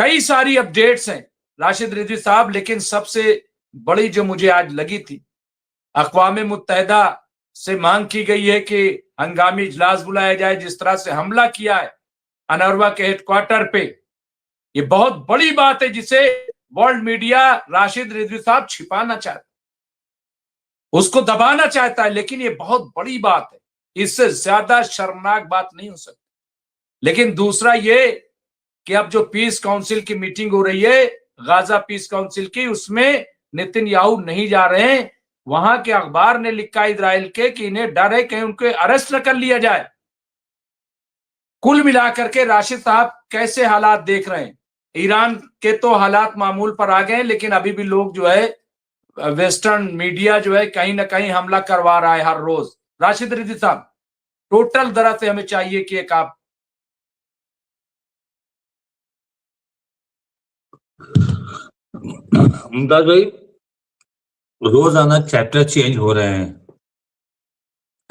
कई सारी अपडेट्स हैं राशिद रिजवी साहब, लेकिन सबसे बड़ी जो मुझे आज लगी थी, अक़वाम मुत्तहिदा से मांग की गई है कि हंगामी इजलास बुलाया जाए। जिस तरह से हमला किया है अनरवा के हेडक्वार्टर पे, ये बहुत बड़ी बात है जिसे वर्ल्ड मीडिया राशिद रिजवी साहब छिपाना चाहता है, उसको दबाना चाहता है, लेकिन ये बहुत बड़ी बात है, इससे ज्यादा शर्मनाक बात नहीं हो सकती। लेकिन दूसरा ये कि अब जो पीस काउंसिल की मीटिंग हो रही है, गाजा पीस काउंसिल की, उसमें नेतन्याहू नहीं जा रहे हैं। वहां के अखबार ने लिखा इजराइल के कि इन्हें डर है कहीं उनको अरेस्ट न कर लिया जाए। कुल मिलाकर के राशिद साहब कैसे हालात देख रहे हैं? ईरान के तो हालात मामूल पर आ गए हैं, लेकिन अभी भी लोग जो है, वेस्टर्न मीडिया जो है कहीं ना कहीं हमला करवा रहा है हर रोज। राशिद रिजवी साहब, टोटल तरह से हमें चाहिए कि एक आप मुमताज भाई, रोजाना चैप्टर चेंज हो रहे हैं।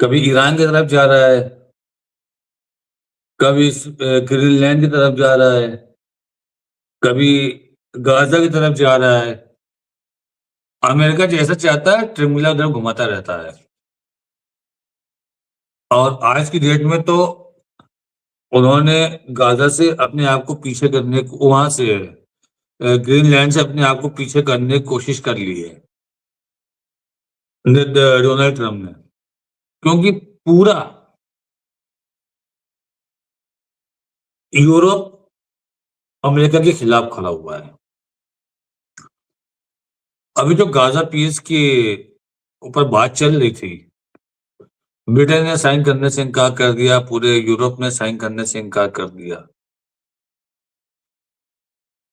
कभी ईरान की तरफ जा रहा है, कभी ग्रीनलैंड की तरफ जा रहा है, कभी गाजा की तरफ जा रहा है। अमेरिका जैसा चाहता है ट्रिमुला उधर घुमाता रहता है। और आज की डेट में तो उन्होंने गाजा से अपने आप को पीछे करने को, वहां से ग्रीनलैंड से अपने आप को पीछे करने की कोशिश कर ली है डोनाल्ड ट्रंप ने, क्योंकि पूरा यूरोप अमेरिका के खिलाफ खड़ा हुआ है। अभी जो गाजा पीस के ऊपर बात चल रही थी, ब्रिटेन ने साइन करने से इनकार कर दिया, पूरे यूरोप ने साइन करने से इनकार कर दिया।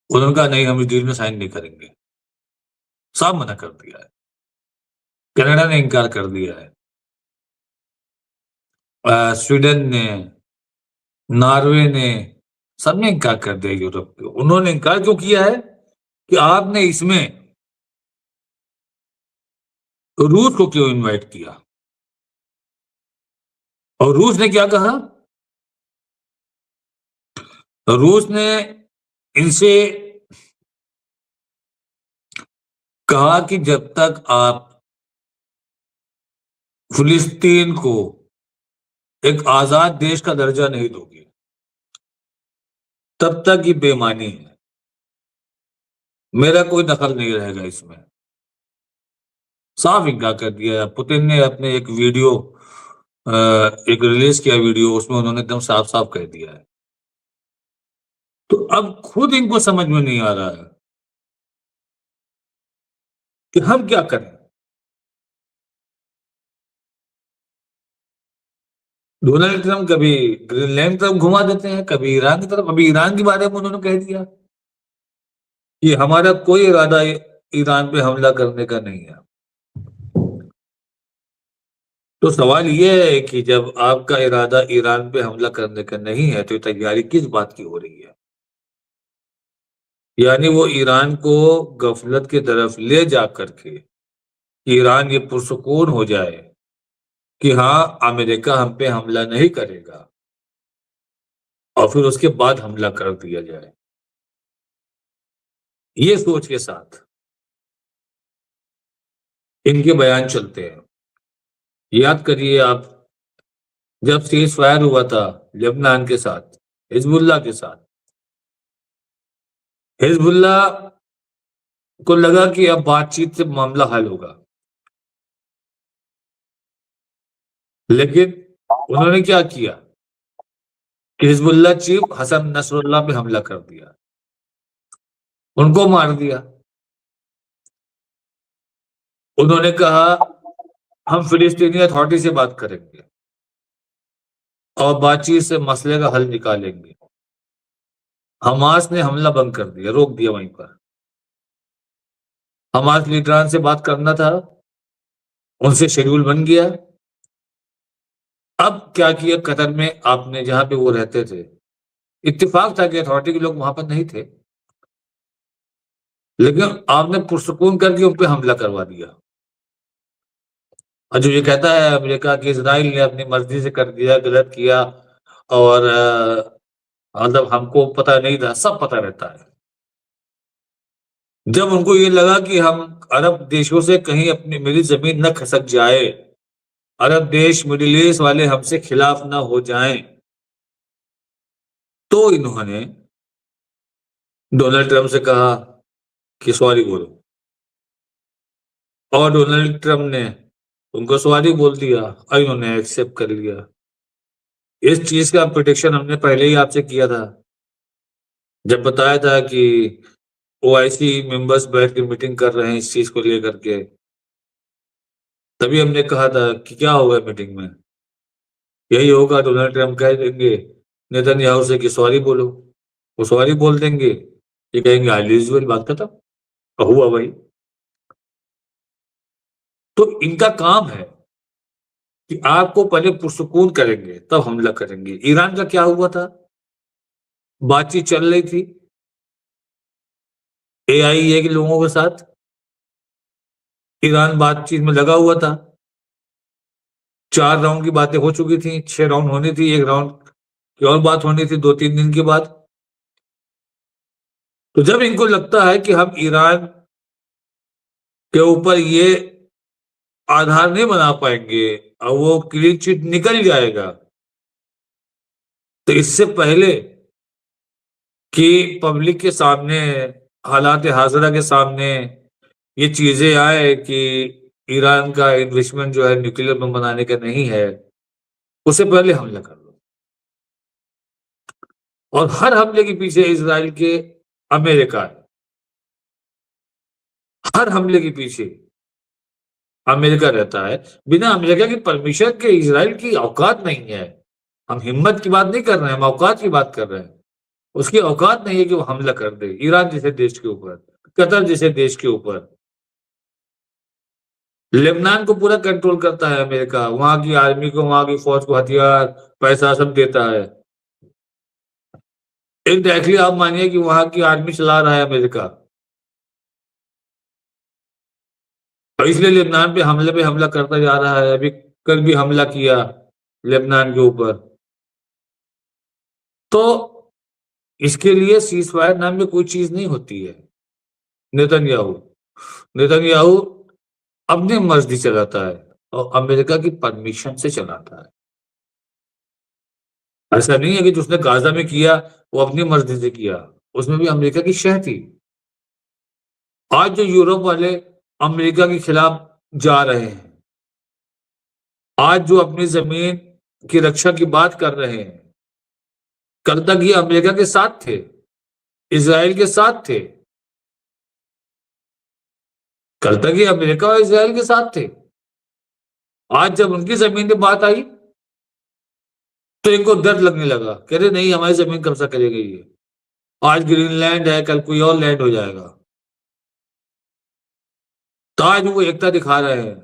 उन्होंने कहा नहीं, हम इस डील में साइन नहीं करेंगे, साफ मना कर दिया है। कनाडा ने इनकार कर दिया है, स्वीडन ने, नॉर्वे ने, सबने इनकार कर दिया यूरोप को। उन्होंने इनकार क्यों किया है कि आपने इसमें रूस को क्यों इनवाइट किया? और रूस ने क्या कहा? रूस ने इनसे कहा कि जब तक आप फिलिस्तीन को एक आजाद देश का दर्जा नहीं दोगे, तब तक ये बेईमानी है, मेरा कोई दखल नहीं रहेगा इसमें। साफ इनकार कर दिया। पुतिन ने अपने एक वीडियो एक रिलीज किया वीडियो, उसमें उन्होंने एकदम साफ साफ कह दिया है। तो अब खुद इनको समझ में नहीं आ रहा है कि हम क्या करें। डोनाल्ड ट्रंप कभी ग्रीनलैंड की तरफ घुमा देते हैं, कभी ईरान की तरफ। अभी ईरान के बारे में उन्होंने कह दिया कि हमारा कोई इरादा ईरान पे हमला करने का नहीं है। तो सवाल यह है कि जब आपका इरादा ईरान पे हमला करने का नहीं है, तो तैयारी किस बात की हो रही है? यानी वो ईरान को गफलत की तरफ ले जा करके ईरान ये पुरसुकून हो जाए कि हाँ, अमेरिका हम पे हमला नहीं करेगा, और फिर उसके बाद हमला कर दिया जाए। ये सोच के साथ इनके बयान चलते हैं। याद करिए आप, जब सीज फायर हुआ था लेबनान के साथ, हिजबुल्लाह के साथ, हिजबुल्लाह को लगा कि अब बातचीत से मामला हल होगा, लेकिन उन्होंने क्या किया कि हिजबुल्लाह चीफ हसन नसरुल्लाह पे हमला कर दिया, उनको मार दिया। उन्होंने कहा हम फिलिस्तीनी अथॉरिटी से बात करेंगे और बातचीत से मसले का हल निकालेंगे। हमास ने हमला बंद कर दिया, रोक दिया वहीं पर। हमास लीडरान से बात करना था, उनसे शेड्यूल बन गया। अब क्या किया कतर में, आपने जहां पे वो रहते थे, इत्तेफाक था कि अथॉरिटी के लोग वहां पर नहीं थे, लेकिन आपने पुरसुकून करके उन पर हमला करवा दिया। और जो ये कहता है अमेरिका कि इजराइल ने अपनी मर्जी से कर दिया, गलत किया, और मतलब हमको पता नहीं था, सब पता रहता है। जब उनको ये लगा कि हम अरब देशों से कहीं अपनी मेरी जमीन न खसक जाए, अरब देश मिडिल ईस्ट वाले हमसे खिलाफ ना हो जाएं, तो इन्होंने डोनाल्ड ट्रंप से कहा कि सॉरी बोलो, और डोनाल्ड ट्रंप ने उनको सॉरी बोल दिया और इन्होंने एक्सेप्ट कर लिया। इस चीज का प्रिडिक्शन हमने पहले ही आपसे किया था, जब बताया था कि ओआईसी मेंबर्स बैठ के मीटिंग कर रहे हैं इस चीज को लेकर के। तभी हमने कहा था कि क्या होगा मीटिंग में, यही होगा, डोनाल्ड ट्रंप कह देंगे नेतन्याहू से कि सॉरी बोलो, वो सॉरी बोल देंगे, ये कहेंगे ऑल इज वेल, बात खत्म। और हुआ भाई। तो इनका काम है कि आपको पहले पुरसुकून करेंगे तब हमला करेंगे। ईरान का क्या हुआ था, बातचीत चल रही थी AIA के लोगों के साथ, ईरान बातचीत में लगा हुआ था, 4 राउंड की बातें हो चुकी थी, 6 राउंड होनी थी, 1 राउंड की और बात होनी थी 2-3 दिन के बाद। तो जब इनको लगता है कि हम ईरान के ऊपर ये आधार नहीं बना पाएंगे और वो क्लीन चिट निकल जाएगा, तो इससे पहले कि पब्लिक के सामने, हालात हाजरा के सामने ये चीजें आए कि ईरान का इन्वेस्टमेंट जो है न्यूक्लियर बम बनाने का नहीं है, उससे पहले हमला कर लो। और हर हमले के पीछे इजराइल के अमेरिका है, हर हमले के पीछे अमेरिका रहता है। बिना अमेरिका की परमिशन के इजराइल की औकात नहीं है। हम हिम्मत की बात नहीं कर रहे हैं, हम औकात की बात कर रहे हैं। उसकी औकात नहीं है कि वो हमला कर दे ईरान जैसे देश के ऊपर, कतर जैसे देश के ऊपर। लेबनान को पूरा कंट्रोल करता है अमेरिका, वहां की आर्मी को, वहां की फौज को हथियार, पैसा सब देता है। इनडायरेक्टली आप मानिए कि वहां की आर्मी चला रहा है अमेरिका, और इसलिए लेबनान पे हमला करता जा रहा है। अभी कल भी हमला किया लेबनान के ऊपर। तो इसके लिए सीज फायर नाम में कोई चीज नहीं होती है। नेतन्याहू नेतन्याहू अपनी मर्जी चलाता है और अमेरिका की परमिशन से चलाता है। ऐसा नहीं है कि जो उसने गाजा में किया वो अपनी मर्जी से किया, उसमें भी अमेरिका की शह थी। आज जो यूरोप वाले अमेरिका के खिलाफ जा रहे हैं, आज जो अपनी जमीन की रक्षा की बात कर रहे हैं, कल तक ये अमेरिका के साथ थे, इजराइल के साथ थे। कल तक ये अमेरिका और इजराइल के साथ थे। आज जब उनकी जमीन पे बात आई तो इनको दर्द लगने लगा, कह रहे नहीं हमारी जमीन कब्जा करेगी ये। आज ग्रीनलैंड है, कल कोई और लैंड हो जाएगा। तो आज वो एकता दिखा रहे हैं,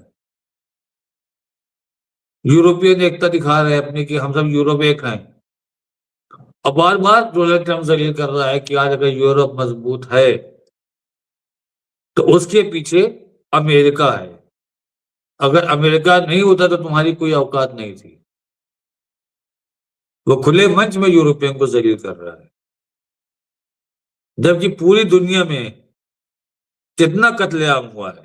यूरोपियन एकता दिखा रहे हैं अपनी कि हम सब यूरोप एक हैं। और बार बार डोनाल्ड ट्रंप जलील कर रहा है कि आज अगर यूरोप मजबूत है तो उसके पीछे अमेरिका है, अगर अमेरिका नहीं होता तो तुम्हारी कोई औकात नहीं थी। वो खुले मंच में यूरोपियन को जलील कर रहा है, जबकि पूरी दुनिया में जितना कत्लेआम हुआ है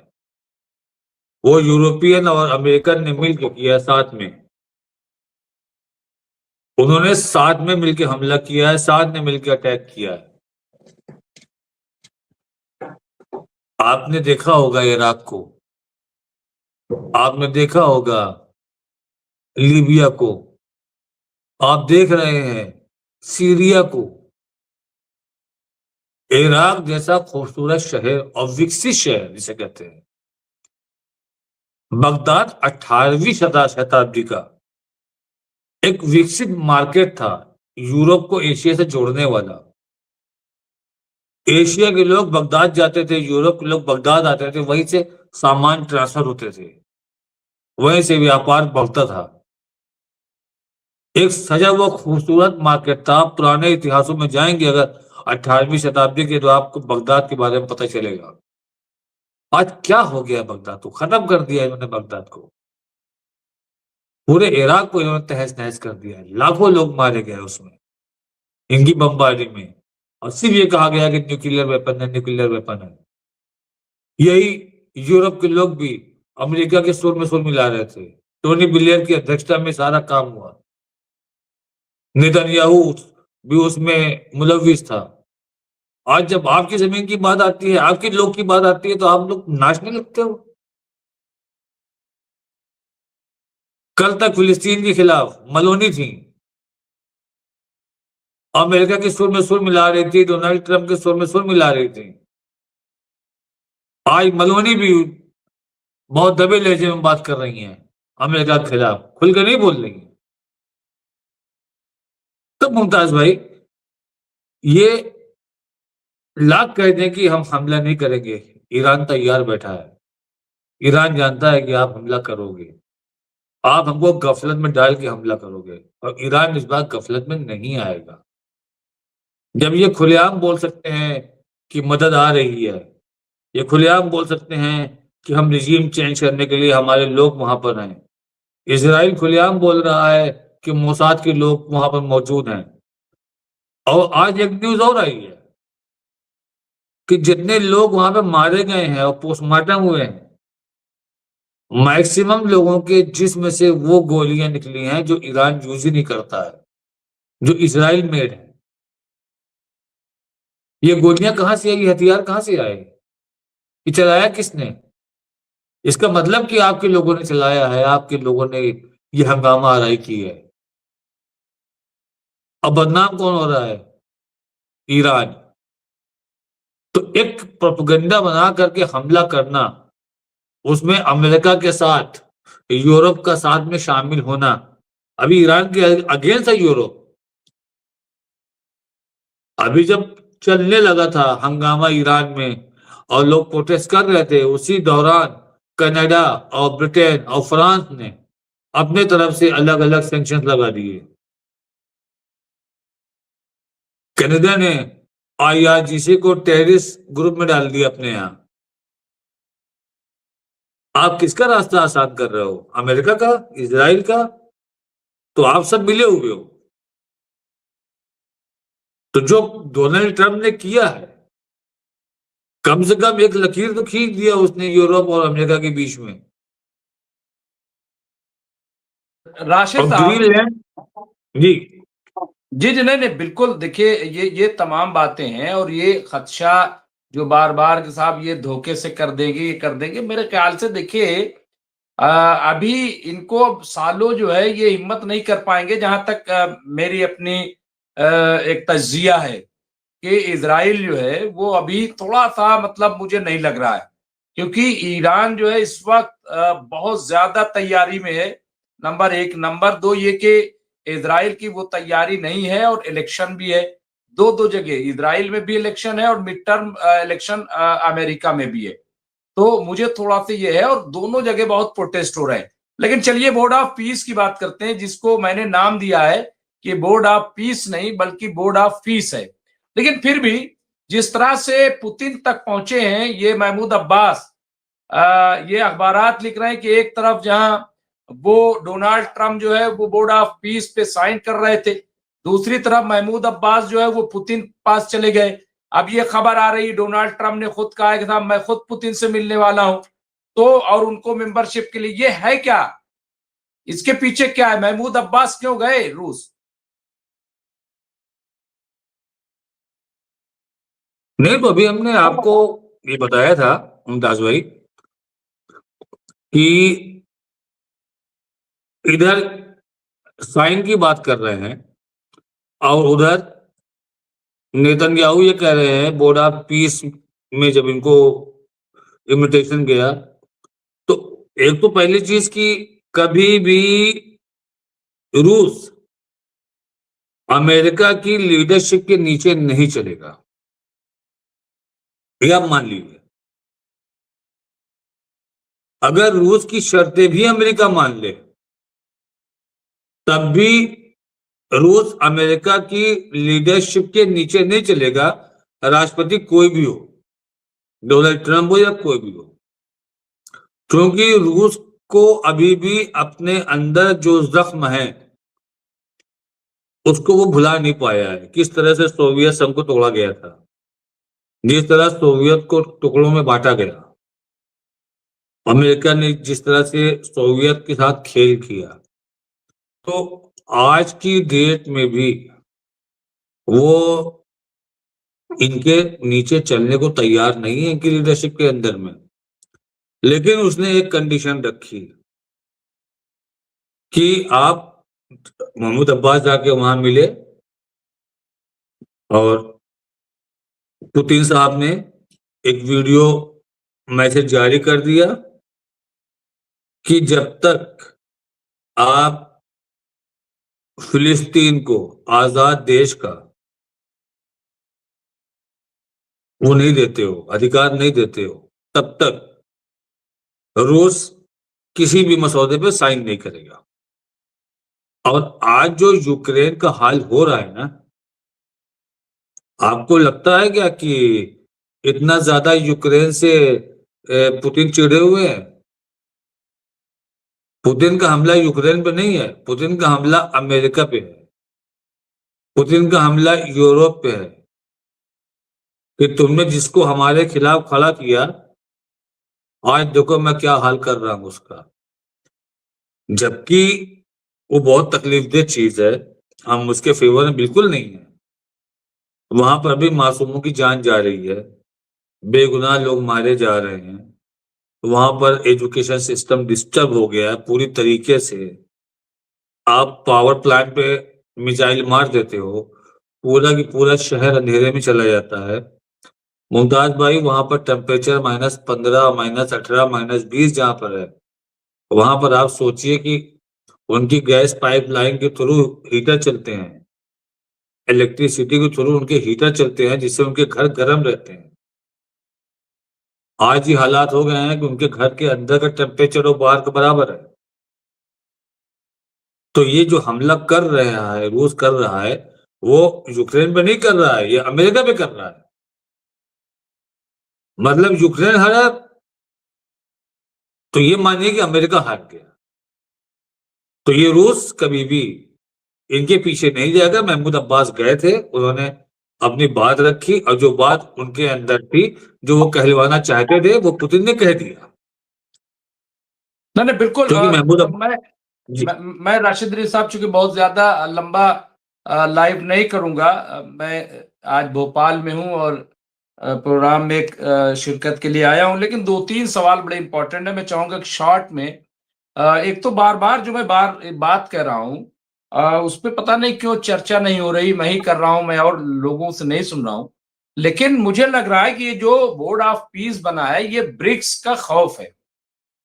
वो यूरोपियन और अमेरिकन ने मिलकर किया, साथ में। उन्होंने साथ में मिलकर हमला किया है, साथ में मिलकर अटैक किया है। आपने देखा होगा इराक को, आपने देखा होगा लीबिया को, आप देख रहे हैं सीरिया को। इराक जैसा खूबसूरत शहर और विकसित शहर जिसे कहते हैं, बगदाद 18वीं शताब्दी का एक विकसित मार्केट था, यूरोप को एशिया से जोड़ने वाला। एशिया के लोग बगदाद जाते थे, यूरोप के लोग बगदाद आते थे, वहीं से सामान ट्रांसफर होते थे, वहीं से व्यापार बढ़ता था। एक सजा हुआ खूबसूरत मार्केट था। आप पुराने इतिहासों में जाएंगे अगर 18वीं शताब्दी के, तो आपको बगदाद के बारे में पता चलेगा। आज क्या हो गया, बगदाद को खत्म कर दिया इन्होंने, बगदाद को, पूरे इराक को इन्होंने तहस नहस कर दिया है। लाखों लोग मारे गए उसमें, इनकी बमबारी में। और सिर्फ ये कहा गया कि न्यूक्लियर वेपन है, न्यूक्लियर वेपन है। यही यूरोप के लोग भी अमेरिका के सुर में सुर मिला रहे थे। टोनी ब्लेयर की अध्यक्षता में सारा काम हुआ। नेतन्याहू भी उसमें मुलव्विस था। आज जब आपकी जमीन की बात आती है, आपके लोग की बात आती है, तो आप लोग नाचने लगते हो। कल तक फिलिस्तीन के खिलाफ मलोनी थी, अमेरिका के सुर में सुर मिला रही थी, डोनाल्ड ट्रंप के सुर में सुर मिला रही थी। आज मलोनी भी बहुत दबे लहजे में बात कर रही हैं, अमेरिका के खिलाफ खुलकर नहीं बोल रही हैं। तो मुमताज भाई, ये लाख कह दें कि हम हमला नहीं करेंगे, ईरान तैयार बैठा है। ईरान जानता है कि आप हमला करोगे, आप हमको गफलत में डाल के हमला करोगे, और ईरान इस बार गफलत में नहीं आएगा। जब ये खुलेआम बोल सकते हैं कि मदद आ रही है, ये खुलेआम बोल सकते हैं कि हम रिजीम चेंज करने के लिए हमारे लोग वहां पर हैं, इजराइल खुलेआम बोल रहा है कि मोसाद के लोग वहां पर मौजूद हैं, और आज एक न्यूज और आई है कि जितने लोग वहां पे मारे गए हैं और पोस्टमार्टम हुए हैं, मैक्सिमम लोगों के जिस्म से वो गोलियां निकली हैं जो ईरान यूज ही नहीं करता है, जो इजराइल मेड है। ये गोलियां कहां से आई, हथियार कहां से आए, ये चलाया किसने? इसका मतलब कि आपके लोगों ने चलाया है, आपके लोगों ने ये हंगामा आराई की है। अब बदनाम कौन हो रहा है? ईरान। तो एक प्रोपेगेंडा बना करके हमला करना, उसमें अमेरिका के साथ यूरोप का साथ में शामिल होना, अभी ईरान के अगेंस्ट है यूरोप। अभी जब चलने लगा था हंगामा ईरान में और लोग प्रोटेस्ट कर रहे थे, उसी दौरान कनाडा और ब्रिटेन और फ्रांस ने अपने तरफ से अलग अलग सैंक्शन लगा दिए। कनाडा ने आईआरजीसी को टेररिस्ट ग्रुप में डाल दिया अपने यहां। आप किसका रास्ता आसान कर रहे हो, अमेरिका का, इजराइल का? तो आप सब मिले हुए हो। तो जो डोनाल्ड ट्रंप ने किया है, कम से कम एक लकीर तो खींच दिया उसने यूरोप और अमेरिका के बीच में। राशिद और साहब, ग्रीनलैंड, जी जी जी, नहीं नहीं, बिल्कुल। देखिए, ये तमाम बातें हैं, और ये खदशा जो बार बार कि साहब ये धोखे से कर देंगे, ये कर देंगे, मेरे ख्याल से देखिए अभी इनको सालों जो है ये हिम्मत नहीं कर पाएंगे। जहां तक मेरी अपनी एक तज्जिया है कि इजराइल जो है वो अभी थोड़ा सा, मतलब मुझे नहीं लग रहा है, क्योंकि ईरान जो है इस वक्त बहुत ज्यादा तैयारी में है, नंबर एक। नंबर दो ये कि इजराइल की वो तैयारी नहीं है, और इलेक्शन भी है, दो दो जगह इजराइल में भी इलेक्शन है, और मिड टर्म इलेक्शन अमेरिका में भी है। तो मुझे थोड़ा सा ये है, और दोनों जगह बहुत प्रोटेस्ट हो रहे हैं। लेकिन चलिए बोर्ड ऑफ पीस की बात करते हैं, जिसको मैंने नाम दिया है कि बोर्ड ऑफ पीस नहीं बल्कि बोर्ड ऑफ फीस है। लेकिन फिर भी जिस तरह से पुतिन तक पहुंचे हैं ये महमूद अब्बास, ये अखबारात लिख रहे हैं कि एक तरफ जहां वो डोनाल्ड ट्रंप जो है वो बोर्ड ऑफ पीस पे साइन कर रहे थे, दूसरी तरफ महमूद अब्बास जो है वो पुतिन पास चले गए। अब ये खबर आ रही, डोनाल्ड ट्रंप ने खुद कहा है कि साहब मैं खुद पुतिन से मिलने वाला हूं, तो और उनको मेंबरशिप के लिए। ये है क्या, इसके पीछे क्या है? महमूद अब्बास क्यों गए रूस? नहीं, तो अभी हमने आपको ये बताया था मुमताज भाई कि इधर साइन की बात कर रहे हैं और उधर नेतन्याहू ये कह रहे हैं बोर्ड ऑफ पीस में जब इनको इनविटेशन गया, तो एक तो पहली चीज की कभी भी रूस अमेरिका की लीडरशिप के नीचे नहीं चलेगा, ये आप मान लीजिए। अगर रूस की शर्तें भी अमेरिका मान ले, तब भी रूस अमेरिका की लीडरशिप के नीचे नहीं चलेगा, राष्ट्रपति कोई भी हो, डोनाल्ड ट्रंप हो या कोई भी हो। क्योंकि रूस को अभी भी अपने अंदर जो जख्म है उसको वो भुला नहीं पाया है। किस तरह से सोवियत संघ को तोड़ा गया था, जिस तरह सोवियत को टुकड़ों में बांटा गया, अमेरिका ने जिस तरह से सोवियत के साथ खेल किया, तो आज की डेट में भी वो इनके नीचे चलने को तैयार नहीं है, इनकी लीडरशिप के अंदर में। लेकिन उसने एक कंडीशन रखी कि आप महमूद अब्बास जाके वहां मिले और पुतिन साहब ने एक वीडियो मैसेज जारी कर दिया कि जब तक आप फिलिस्तीन को आजाद देश का वो नहीं देते हो, अधिकार नहीं देते हो, तब तक रूस किसी भी मसौदे पे साइन नहीं करेगा। और आज जो यूक्रेन का हाल हो रहा है ना, आपको लगता है क्या कि इतना ज्यादा यूक्रेन से पुतिन चिढ़े हुए हैं? पुतिन का हमला यूक्रेन पे नहीं है, पुतिन का हमला अमेरिका पे है, पुतिन का हमला यूरोप पे है कि तुमने जिसको हमारे खिलाफ खड़ा किया, आज देखो मैं क्या हाल कर रहा हूं उसका। जबकि वो बहुत तकलीफदेह चीज है, हम उसके फेवर में बिल्कुल नहीं है। वहां पर भी मासूमों की जान जा रही है, बेगुनाह लोग मारे जा रहे हैं, वहां पर एजुकेशन सिस्टम डिस्टर्ब हो गया है पूरी तरीके से। आप पावर प्लांट पे मिसाइल मार देते हो, पूरा की पूरा शहर अंधेरे में चला जाता है। मुमताज भाई, वहां पर टेम्परेचर -15, -18, -20 जहां पर है, वहां पर आप सोचिए कि उनकी गैस पाइपलाइन के थ्रू हीटर चलते हैं, इलेक्ट्रिसिटी के थ्रू उनके हीटर चलते हैं, जिससे उनके घर गर्म रहते हैं। आज ही हालात हो गए हैं कि उनके घर के अंदर का टेम्परेचर और बाहर का बराबर है। तो ये जो हमला कर रहा है, रूस कर रहा है, वो यूक्रेन पे नहीं कर रहा है, ये अमेरिका पे कर रहा है। मतलब यूक्रेन हारा तो ये मानिए कि अमेरिका हार गया। तो ये रूस कभी भी इनके पीछे नहीं जाएगा। महमूद अब्बास गए थे, उन्होंने अपनी बात रखी, और जो बात उनके अंदर थी, जो वो कहलवाना चाहते थे, वो पुतिन ने कह दिया। नहीं नहीं बिल्कुल। क्योंकि महमूद मैं जी मैं राशिद रिजवी साहब चूंकि बहुत ज्यादा लंबा लाइव नहीं करूंगा, मैं आज भोपाल में हूं और प्रोग्राम में शिरकत के लिए आया हूं, लेकिन 2-3 सवाल बड़े इंपॉर्टेंट है। मैं चाहूंगा कि शॉर्ट में एक तो बार बार जो मैं बात कर रहा हूं, उस पर पता नहीं क्यों चर्चा नहीं हो रही। मैं ही कर रहा हूं, मैं और लोगों से नहीं सुन रहा हूं। लेकिन मुझे लग रहा है कि ये जो बोर्ड ऑफ पीस बना है, ये ब्रिक्स का खौफ है।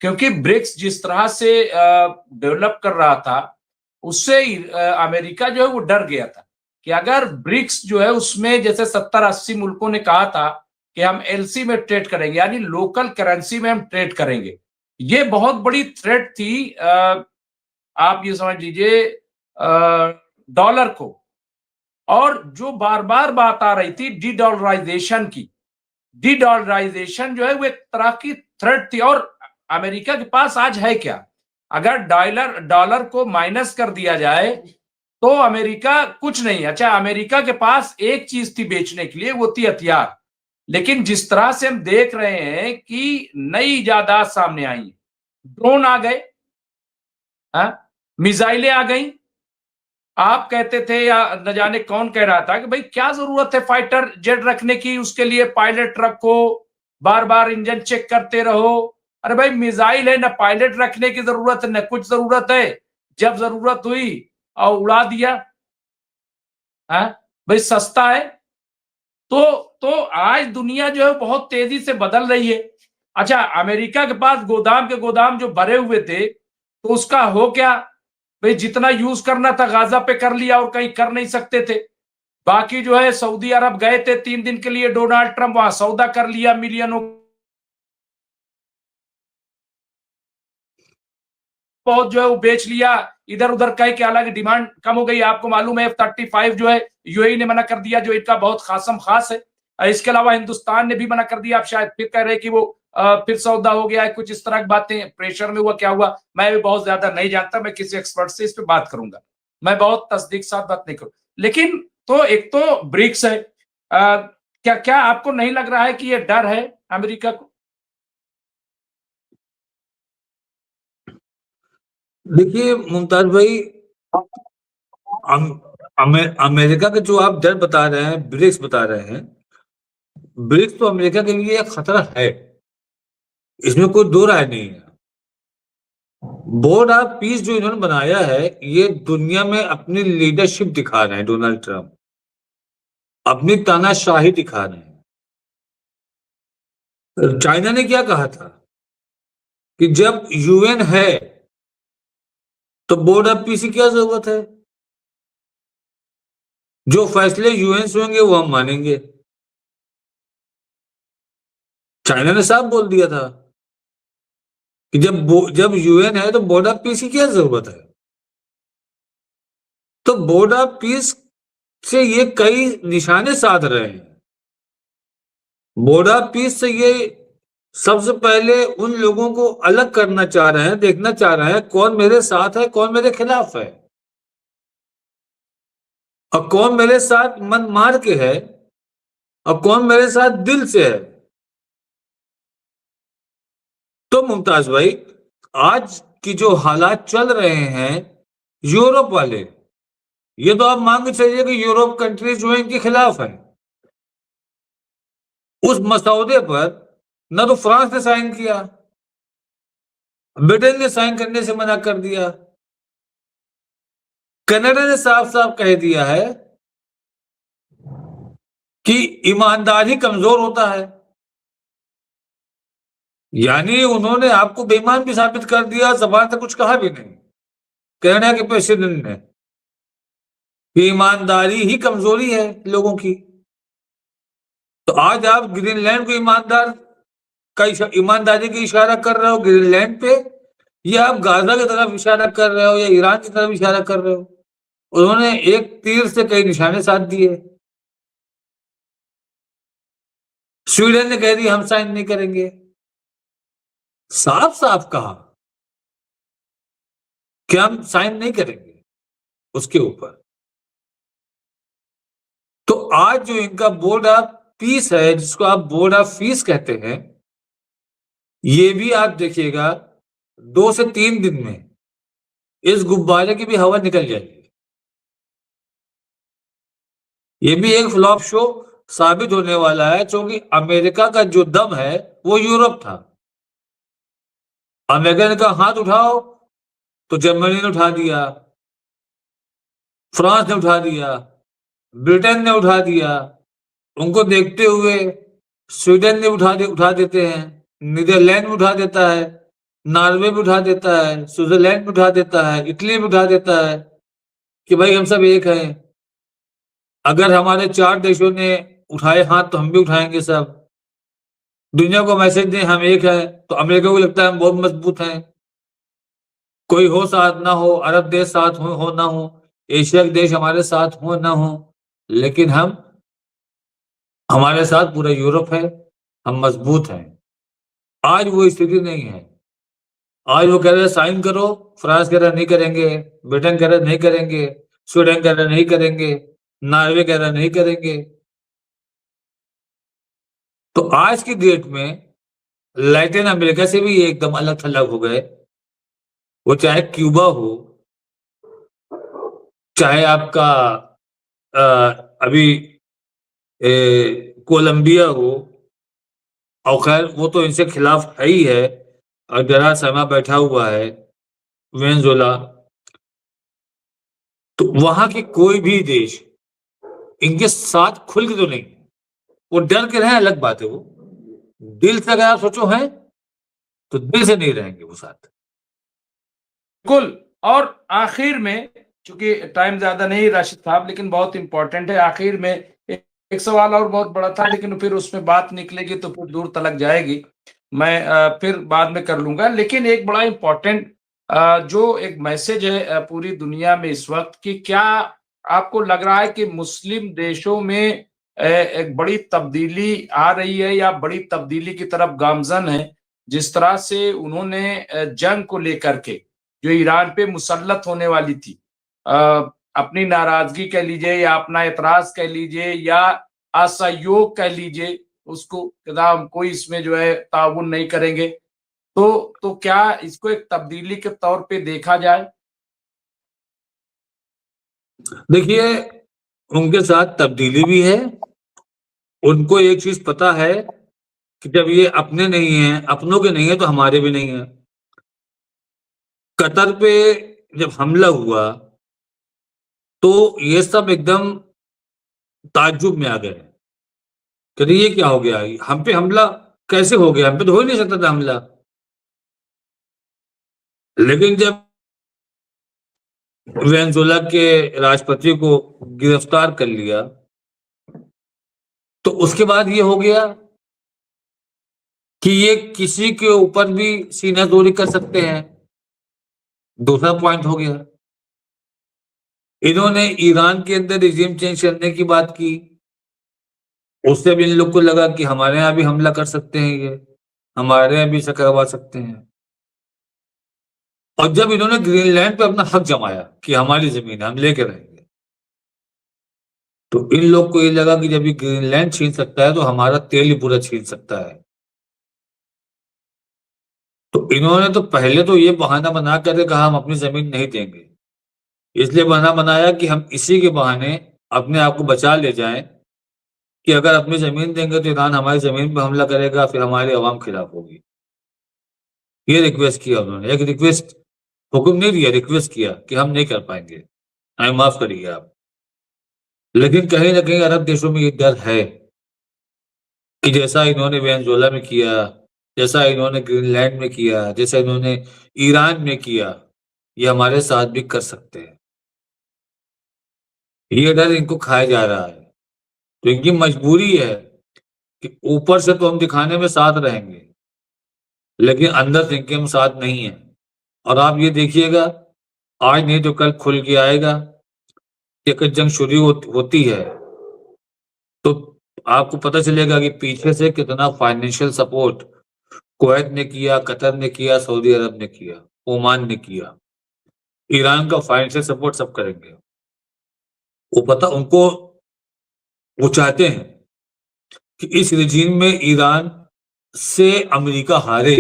क्योंकि ब्रिक्स जिस तरह से डेवलप कर रहा था, उससे अमेरिका जो है वो डर गया था कि अगर ब्रिक्स जो है उसमें जैसे 70-80 मुल्कों ने कहा था कि हम एलसी में ट्रेड करेंगे, यानी लोकल करेंसी में हम ट्रेड करेंगे। ये बहुत बड़ी थ्रेट थी, आप ये समझ लीजिए, डॉलर को। और जो बार बार बात आ रही थी डी डॉलराइजेशन की, डी डॉलराइजेशन जो है वो एक तरह की थ्रेट थी। और अमेरिका के पास आज है क्या? अगर डॉलर को माइनस कर दिया जाए तो अमेरिका कुछ नहीं। अच्छा, अमेरिका के पास एक चीज थी बेचने के लिए, वो थी हथियार। लेकिन जिस तरह से हम देख रहे हैं कि नई इजादात सामने आई, ड्रोन आ गए, मिसाइलें आ गई। आप कहते थे या न जाने कौन कह रहा था कि भाई क्या जरूरत है फाइटर जेट रखने की, उसके लिए पायलट रखो, बार बार इंजन चेक करते रहो। अरे भाई मिसाइल है, ना पायलट रखने की जरूरत है, न कुछ जरूरत है। जब जरूरत हुई और उड़ा दिया। भाई सस्ता है। तो आज दुनिया जो है बहुत तेजी से बदल रही है। अच्छा, अमेरिका के पास गोदाम के गोदाम जो भरे हुए थे, तो उसका हो क्या? भाई जितना यूज करना था गाजा पे कर लिया और कहीं कर नहीं सकते थे। बाकी जो है सऊदी अरब गए थे 3 दिन के लिए डोनाल्ड ट्रंप, वहां सौदा कर लिया मिलियनों, बहुत जो है वो बेच लिया इधर उधर कह के। हालांकि डिमांड कम हो गई। आपको मालूम है F-35 जो है यूएई ने मना कर दिया, जो इनका बहुत खासम खास है। इसके अलावा हिंदुस्तान ने भी मना कर दिया। आप शायद फिर कह रहे कि वो फिर सौदा हो गया है, कुछ इस तरह की बातें, प्रेशर में हुआ क्या हुआ, मैं भी बहुत ज्यादा नहीं जानता। मैं किसी एक्सपर्ट से इस पर बात करूंगा, मैं बहुत तस्दीक साथ बात नहीं करूँ। लेकिन तो एक तो ब्रिक्स है, क्या क्या आपको नहीं लग रहा है कि ये डर है अमेरिका को? देखिए मुमताज भाई, अमेरिका के जो आप डर बता रहे हैं, ब्रिक्स बता रहे हैं, ब्रिक्स तो अमेरिका के लिए एक खतरा है, इसमें कोई दो राय नहीं है। बोर्ड ऑफ पीस जो इन्होंने बनाया है, ये दुनिया में अपनी लीडरशिप दिखा रहे हैं, डोनाल्ड ट्रंप अपनी तानाशाही दिखा रहे हैं। चाइना ने क्या कहा था कि जब यूएन है तो बोर्ड ऑफ पीस की क्या जरूरत है, जो फैसले यूएन से होंगे वो हम मानेंगे। चाइना ने साफ बोल दिया था कि जब यूएन है तो बोर्ड ऑफ पीस की क्या जरूरत है। तो बोर्ड ऑफ पीस से ये कई निशाने साध रहे हैं। बोर्ड ऑफ पीस से ये सबसे पहले उन लोगों को अलग करना चाह रहे हैं, देखना चाह रहे हैं कौन मेरे साथ है, कौन मेरे खिलाफ है, और कौन मेरे साथ मन मार के है और कौन मेरे साथ दिल से है। तो मुमताज भाई, आज की जो हालात चल रहे हैं यूरोप वाले, ये तो आप मान के चलिए कि यूरोप कंट्रीज जो है इनके खिलाफ है। उस मसौदे पर न तो फ्रांस ने साइन किया, ब्रिटेन ने साइन करने से मना कर दिया, कनाडा ने साफ साफ कह दिया है कि ईमानदार ही कमजोर होता है। यानी उन्होंने आपको बेईमान भी साबित कर दिया, जबान से कुछ कहा भी नहीं कनाडा के प्रेसिडेंट ने कि ईमानदारी ही कमजोरी है लोगों की। तो आज आप ग्रीनलैंड को ईमानदारी का इशारा कर रहे हो ग्रीनलैंड पे, या आप गाजा की तरफ इशारा कर रहे हो या ईरान की तरफ इशारा कर रहे हो। उन्होंने एक तीर से कई निशाने साध दिए। स्वीडन ने कह दिया हम साइन नहीं करेंगे, साफ साफ कहा कि हम साइन नहीं करेंगे उसके ऊपर। तो आज जो इनका बोर्ड ऑफ पीस है, जिसको आप बोर्ड ऑफ पीस कहते हैं, ये भी आप देखिएगा 2 से 3 दिन में इस गुब्बारे की भी हवा निकल जाएगी। ये भी एक फ्लॉप शो साबित होने वाला है, क्योंकि अमेरिका का जो दम है वो यूरोप था। अमेरिका ने कहा हाथ उठाओ तो जर्मनी ने उठा दिया, फ्रांस ने उठा दिया, ब्रिटेन ने उठा दिया। उनको देखते हुए स्वीडन ने उठा देते हैं, नीदरलैंड में उठा देता है, नॉर्वे में उठा देता है, स्विट्जरलैंड में उठा देता है, इटली में उठा देता है कि भाई हम सब एक हैं। अगर हमारे 4 देशों ने उठाए हाथ तो हम भी उठाएंगे सब। दुनिया को मैसेज दें हम एक है, तो अमेरिका को लगता है हम बहुत मजबूत हैं। कोई हो साथ ना हो, अरब देश साथ हो ना हो, एशिया के देश हमारे साथ हो ना हो, लेकिन हमारे साथ पूरा यूरोप है, हम मजबूत हैं। आज वो स्थिति नहीं है। आज वो कह रहे हैं साइन करो, फ्रांस कह रहा नहीं करेंगे, ब्रिटेन कह रहा नहीं करेंगे, स्वीडन कह रहा नहीं करेंगे, नॉर्वे कह रहा नहीं करेंगे। तो आज की डेट में लैटिन अमेरिका से भी एकदम अलग थलग हो गए। वो चाहे क्यूबा हो, चाहे आपका अभी कोलंबिया हो, और खैर वो तो इनसे खिलाफ है ही है, और जरा समा बैठा हुआ है वेनेजुएला। तो वहां के कोई भी देश इनके साथ खुल के तो नहीं, वो डर के रहे अलग बात है। वो दिल से अगर आप सोचो है तो दिल से नहीं रहेंगे वो साथ। बिल्कुल। और आखिर में, चूंकि टाइम ज्यादा नहीं राशिद साहब, लेकिन बहुत इंपॉर्टेंट है, आखिर में एक सवाल और बहुत बड़ा था, लेकिन फिर उसमें बात निकलेगी तो फिर दूर तलक जाएगी, मैं फिर बाद में कर लूंगा। लेकिन एक बड़ा इंपॉर्टेंट जो एक मैसेज है पूरी दुनिया में इस वक्त, कि क्या आपको लग रहा है कि मुस्लिम देशों में एक बड़ी तब्दीली आ रही है, या बड़ी तब्दीली की तरफ गामजन है? जिस तरह से उन्होंने जंग को लेकर के जो ईरान पे मुसल्लत होने वाली थी, अपनी नाराजगी कह लीजिए या अपना एतराज कह लीजिए या असहयोग कह लीजिए उसको, हम कोई इसमें जो है ताउन नहीं करेंगे, तो क्या इसको एक तब्दीली के तौर पे देखा जाए? देखिए, उनके साथ तब्दीली भी है। उनको एक चीज पता है कि जब ये अपने नहीं है, अपनों के नहीं है, तो हमारे भी नहीं है। कतर पे जब हमला हुआ तो ये सब एकदम ताज्जुब में आ गए कि अरे ये क्या हो गया, हम पे हमला कैसे हो गया, हम पे तो हो ही नहीं सकता था हमला। लेकिन जब वेनेजुएला के राष्ट्रपति को गिरफ्तार कर लिया तो उसके बाद ये हो गया कि ये किसी के ऊपर भी सीनाजोरी कर सकते हैं। दूसरा पॉइंट हो गया, इन्होंने ईरान के अंदर रिजीम चेंज करने की बात की। उससे भी इन लोग को लगा कि हमारे यहाँ भी हमला कर सकते हैं, ये हमारे यहाँ भी ऐसा करवा सकते हैं। और जब इन्होंने ग्रीनलैंड पे अपना हक जमाया कि हमारी जमीन है, हम लेके रहेंगे, तो इन लोग को ये लगा कि जब ये ग्रीनलैंड छीन सकता है तो हमारा तेल ही पूरा छीन सकता है। तो इन्होंने तो पहले तो ये बहाना बना कर कहा हम अपनी जमीन नहीं देंगे, इसलिए बहाना बनाया कि हम इसी के बहाने अपने आप को बचा ले जाएं कि अगर अपनी जमीन देंगे तो ईरान हमारी जमीन पर हमला करेगा, फिर हमारी आवाम खिलाफ होगी। ये रिक्वेस्ट किया उन्होंने, एक रिक्वेस्ट, हुक्म नहीं दिया, रिक्वेस्ट किया कि हम नहीं कर पाएंगे, हमें माफ करिए आप। लेकिन कहीं ना कहीं अरब देशों में ये डर है कि जैसा इन्होंने वेनेजुएला में किया, जैसा इन्होंने ग्रीनलैंड में किया, जैसा इन्होंने ईरान में किया, ये हमारे साथ भी कर सकते हैं। ये डर इनको खाया जा रहा है। तो इनकी मजबूरी है कि ऊपर से तो हम दिखाने में साथ रहेंगे, लेकिन अंदर से इनके हम साथ नहीं है। और आप ये देखिएगा, आज नहीं तो कल खुल के आएगा कि अगर जंग शुरू होती है तो आपको पता चलेगा कि पीछे से कितना फाइनेंशियल सपोर्ट कुवैत ने किया, कतर ने किया, सऊदी अरब ने किया, ओमान ने किया। ईरान का फाइनेंशियल सपोर्ट सब करेंगे। वो पता उनको, वो चाहते हैं कि इस रिजीम में ईरान से अमेरिका हारे।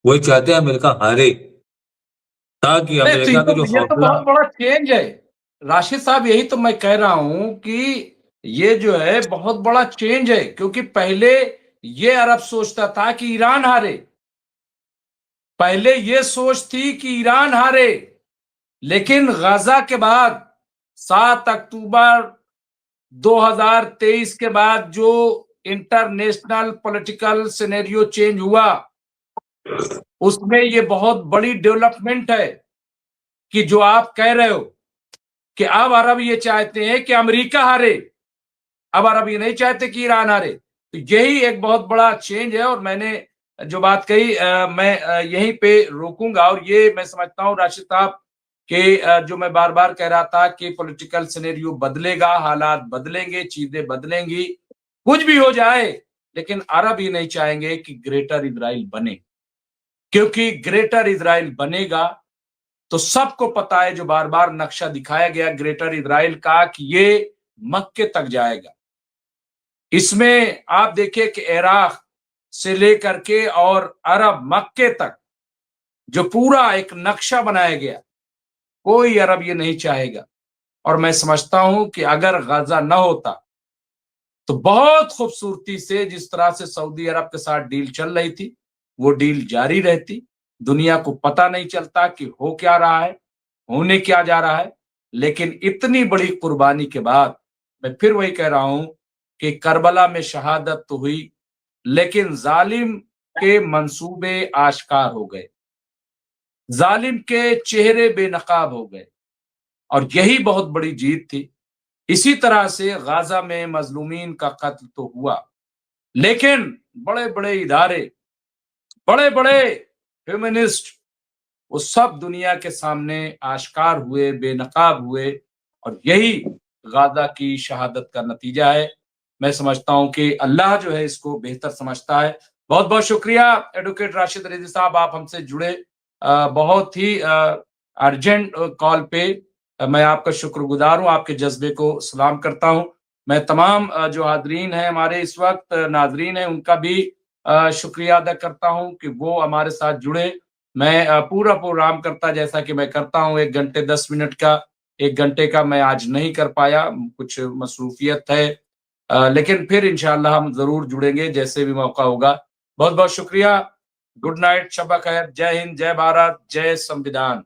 वही चाहते हैं अमेरिका हारे, ताकि नहीं, अमेरिका का जो ये तो हौसला। बहुत बड़ा चेंज है राशिद साहब। यही तो मैं कह रहा हूं कि ये जो है बहुत बड़ा चेंज है, क्योंकि पहले ये अरब सोचता था कि ईरान हारे, पहले ये सोच थी कि ईरान हारे। लेकिन गाजा के बाद 7 अक्टूबर 2023 के बाद जो इंटरनेशनल पॉलिटिकल सिनेरियो चेंज हुआ, उसमें ये बहुत बड़ी डेवलपमेंट है कि जो आप कह रहे हो कि अब अरब ये चाहते हैं कि अमेरिका हारे, अब अरब ये नहीं चाहते कि ईरान हारे। तो यही एक बहुत बड़ा चेंज है। और मैंने जो बात कही मैं यहीं पे रोकूंगा। और ये मैं समझता हूं राशिद साहब कि जो मैं बार बार कह रहा था कि पॉलिटिकल सिनेरियो बदलेगा, हालात बदलेंगे, चीजें बदलेंगी, कुछ भी हो जाए, लेकिन अरब ये नहीं चाहेंगे कि ग्रेटर इजराइल बने। क्योंकि ग्रेटर इजराइल बनेगा तो सबको पता है, जो बार बार नक्शा दिखाया गया ग्रेटर इजराइल का, कि ये मक्के तक जाएगा। इसमें आप देखिए कि इराक से लेकर के और अरब मक्के तक जो पूरा एक नक्शा बनाया गया, कोई अरब ये नहीं चाहेगा। और मैं समझता हूं कि अगर गाजा न होता तो बहुत खूबसूरती से, जिस तरह से सऊदी अरब के साथ डील चल रही थी, वो डील जारी रहती, दुनिया को पता नहीं चलता कि हो क्या रहा है, होने क्या जा रहा है। लेकिन इतनी बड़ी कुर्बानी के बाद मैं फिर वही कह रहा हूं कि करबला में शहादत तो हुई, लेकिन जालिम के मंसूबे आश्कार हो गए, जालिम के चेहरे बेनकाब हो गए, और यही बहुत बड़ी जीत थी। इसी तरह से गाजा में मजलूमीन का कत्ल तो हुआ, लेकिन बड़े बड़े इदारे, बड़े बड़े ह्यूमनिस्ट, वो सब दुनिया के सामने आश्कार हुए, बेनकाब हुए। और यही गाजा की शहादत का नतीजा है। मैं समझता हूं कि अल्लाह जो है इसको बेहतर समझता है। बहुत बहुत शुक्रिया एडवोकेट राशिद रिजवी साहब, आप हमसे जुड़े बहुत ही अर्जेंट कॉल पे। मैं आपका शुक्रगुजार हूं, आपके जज्बे को सलाम करता हूं। मैं तमाम जो हाजरीन हैं हमारे इस वक्त नाजरीन हैं, उनका भी शुक्रिया अदा करता हूं कि वो हमारे साथ जुड़े। मैं पूरा प्रोग्राम करता जैसा कि मैं करता हूं 1 घंटे 10 मिनट का, 1 घंटे का मैं आज नहीं कर पाया, कुछ मसरूफियत है। लेकिन फिर इंशाअल्लाह हम ज़रूर जुड़ेंगे जैसे भी मौका होगा। बहुत-बहुत शुक्रिया। गुड नाइट, शब ख़ैर, जय हिंद, जय भारत, जय संविधान।